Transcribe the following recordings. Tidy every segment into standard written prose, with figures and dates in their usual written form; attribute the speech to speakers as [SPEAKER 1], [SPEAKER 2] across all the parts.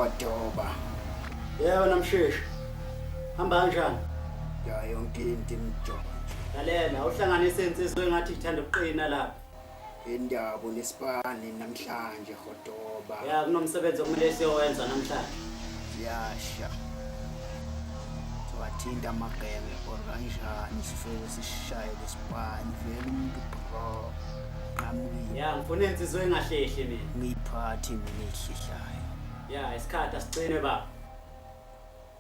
[SPEAKER 1] Godoba.
[SPEAKER 2] Yebo namshishi. Hamba kanjani?
[SPEAKER 1] Ya yonke into imjonjo.
[SPEAKER 2] Lalela uhlanganise insizwe engathi ithanda ukuqina lapha.
[SPEAKER 1] Indaba unesipani namhlanje Godoba.
[SPEAKER 2] Ya kunomsebenzi okumele siyowenza namhlanje.
[SPEAKER 1] Yasha. Wathinta amageme or kanjani sifike sishaye lesipani vele umuntu bro. Nami
[SPEAKER 2] Ya ngifuna insizwe engahlehli mina.
[SPEAKER 1] ngiyiphathi mina ehlihlayo.
[SPEAKER 2] Ya isikhathi asicine baba.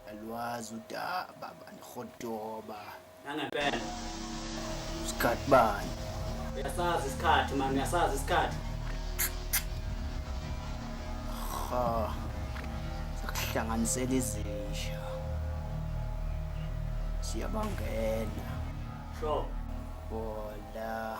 [SPEAKER 1] Alwazi udaba baba Godoba.
[SPEAKER 2] Nangempela.
[SPEAKER 1] Isikhathi bani?
[SPEAKER 2] Uyasazi isikhathi manje, uyasazi isikhathi.
[SPEAKER 1] Ha. Sakuhlanganisela izisha. Siyabangena.
[SPEAKER 2] Sure.
[SPEAKER 1] Bola.